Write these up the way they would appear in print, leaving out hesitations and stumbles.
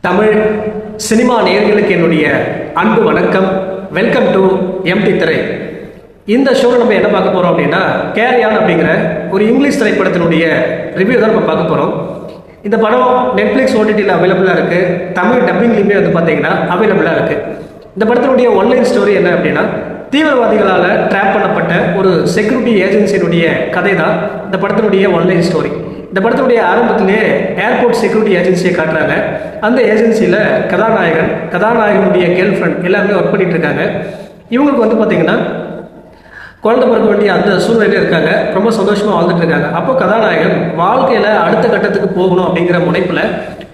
Tamil cinema நேயர்களுக்கு என்னுடைய அன்பு வணக்கம். வெல்கம் டு எம்டி திரை. இந்த ஷோவில் நம்ம என்ன பார்க்க போகிறோம் அப்படின்னா, கேரி ஆன் அப்படிங்கிற ஒரு இங்கிலீஷ் திரைப்படத்தினுடைய ரிவ்யூ தான் நம்ம பார்க்க போகிறோம். இந்த படம் நெட்ஃப்ளிக்ஸ் ஓடிடியில் அவைலபிளாக இருக்குது. தமிழ் டப்பிங்லேயுமே வந்து பார்த்தீங்கன்னா அவைலபிளாக இருக்குது. இந்த படத்தினுடைய ஒன்லைன் ஸ்டோரி என்ன அப்படின்னா, தீவிரவாதிகளால் ட்ராப் பண்ணப்பட்ட ஒரு செக்யூரிட்டி ஏஜென்சியினுடைய கதை தான் இந்த படத்தினுடைய ஒன்லைன் ஸ்டோரி. இந்த படத்தினுடைய ஆரம்பத்திலே ஏர்போர்ட் செக்யூரிட்டி ஏஜென்சியை காட்டுறாங்க. அந்த ஏஜென்சியில் கதாநாயகனுடைய கேர்ள் ஃப்ரெண்ட் எல்லாருமே ஒர்க் பண்ணிட்டு இருக்காங்க. இவங்களுக்கு வந்து பார்த்தீங்கன்னா குழந்தை பிறக்க வேண்டிய அந்த சூழ்நிலையில் இருக்காங்க. ரொம்ப சந்தோஷமாக வாழ்ந்துட்டு இருக்காங்க. அப்போ கதாநாயகன் வாழ்க்கையில் அடுத்த கட்டத்துக்கு போகணும் அப்படிங்கிற முனைப்பில்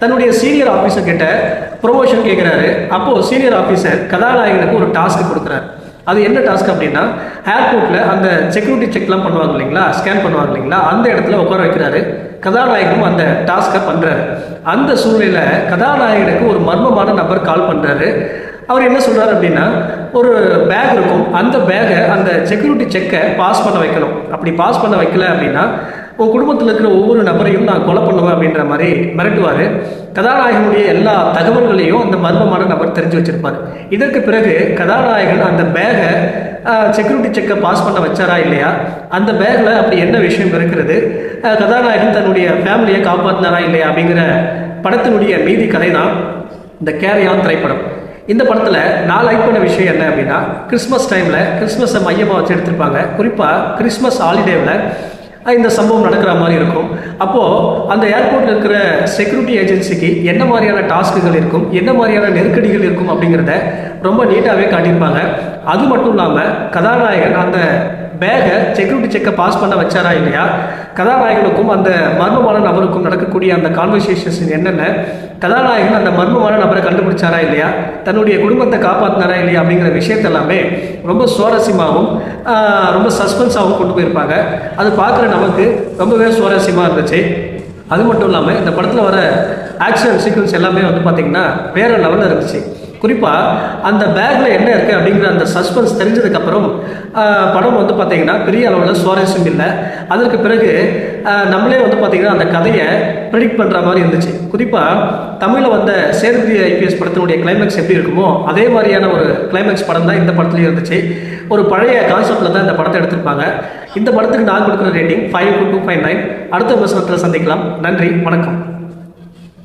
தன்னுடைய சீனியர் ஆஃபீஸர் கிட்ட ப்ரொமோஷன் கேட்குறாரு. அப்போது சீனியர் ஆஃபீஸர் கதாநாயகனுக்கு ஒரு டாஸ்க் கொடுக்குறாரு. அது என்ன டாஸ்க் அப்படின்னா, ஏர்போர்ட்டில் அந்த செக்யூரிட்டி செக்லாம் பண்ணுவாங்க இல்லைங்களா, ஸ்கேன் பண்ணுவாங்க இல்லைங்களா, அந்த இடத்துல உட்கார வைக்கிறாரு. கதாநாயகனும் அந்த டாஸ்க்கை பண்ணுறாரு. அந்த சூழ்நிலையில் கதாநாயகனுக்கு ஒரு மர்மமான நபர் கால் பண்ணுறாரு. அவர் என்ன சொல்கிறார் அப்படின்னா, ஒரு பேக் இருக்கும், அந்த பேகை அந்த செக்யூரிட்டி செக்கை பாஸ் பண்ண வைக்கணும். அப்படி பாஸ் பண்ண வைக்கல அப்படின்னா உன் குடும்பத்தில் இருக்கிற ஒவ்வொரு நபரையும் நான் கொலை பண்ணுவேன் அப்படின்ற மாதிரி மிரட்டுவார். கதாநாயகனுடைய எல்லா தகவல்களையும் அந்த மர்மமான நபர் தெரிஞ்சு வச்சிருப்பார். இதற்கு பிறகு கதாநாயகன் அந்த பேகை செக்யூரிட்டி செக்கை பாஸ் பண்ண வச்சாரா இல்லையா, அந்த பேக்கில் அப்படி என்ன விஷயம் இருக்கிறது, கதாநாயகன் தன்னுடைய ஃபேமிலியை காப்பாற்றினாரா இல்லையா அப்படிங்கிற படத்தினுடைய மீதி கதை தான் இந்த கேரி ஆன் திரைப்படம். இந்த படத்தில் நான் லைக் பண்ண விஷயம் என்ன அப்படின்னா, கிறிஸ்மஸ் டைமில் கிறிஸ்மஸை மையமாக வச்சு எடுத்திருப்பாங்க. குறிப்பாக கிறிஸ்மஸ் ஹாலிடேவில் இந்த சம்பவம் நடக்கிற மாதிரி இருக்கும். அப்போது அந்த ஏர்போர்ட்டில் இருக்கிற செக்யூரிட்டி ஏஜென்சிக்கு என்ன மாதிரியான டாஸ்க்குகள் இருக்கும், என்ன மாதிரியான நெருக்கடிகள் இருக்கும் அப்படிங்கிறத ரொம்ப நீட்டாகவே காட்டியிருப்பாங்க. அது மட்டும் இல்லாமல் கதாநாயகன் அந்த பேகை செக்யூரிட்டி செக்கை பாஸ் பண்ண வச்சாரா இல்லையா, கதாநாயகனுக்கும் அந்த மர்மமான நபருக்கும் நடக்கக்கூடிய அந்த கான்வர்சேஷன்ஸ் என்னென்ன, கதாநாயகன் அந்த மர்மமான நபரை கண்டுபிடிச்சாரா இல்லையா, தன்னுடைய குடும்பத்தை காப்பாற்றினாரா இல்லையா அப்படிங்கிற விஷயத்தெல்லாமே ரொம்ப சுவாரஸ்யமாகவும் ரொம்ப சஸ்பென்ஸாகவும் கொண்டு போயிருப்பாங்க. அது பார்க்குற நமக்கு ரொம்பவே சுவாரஸ்யமாக இருந்துச்சு. அது மட்டும் இல்லாமல் இந்த படத்தில் வர ஆக்ஷன் சீக்வன்ஸ் எல்லாமே வந்து பார்த்திங்கன்னா வேறு லெவலில் இருந்துச்சு. குறிப்பாக அந்த பேக்கில் என்ன இருக்குது அப்படிங்கிற அந்த சஸ்பென்ஸ் தெரிஞ்சதுக்கப்புறம் படம் வந்து பார்த்திங்கன்னா பெரிய அளவில் சுவாரஸ்யம் இல்லை. அதற்கு பிறகு நம்மளே வந்து பார்த்திங்கன்னா அந்த கதையை ப்ரெடிக்ட் பண்ணுற மாதிரி இருந்துச்சு. குறிப்பாக தமிழில் வந்த சேதுபதி ஐபிஎஸ் படத்தினுடைய கிளைமேக்ஸ் எப்படி இருக்குமோ அதே மாதிரியான ஒரு கிளைமேக்ஸ் படம் தான் இந்த படத்துலேயும் இருந்துச்சு. ஒரு பழைய கான்செப்டில் தான் இந்த படத்தை எடுத்திருப்பாங்க. இந்த படத்துக்கு நான் கொடுக்குற ரேட்டிங் 5.259. அடுத்த விமர்சனத்தில் சந்திக்கலாம். நன்றி, வணக்கம்.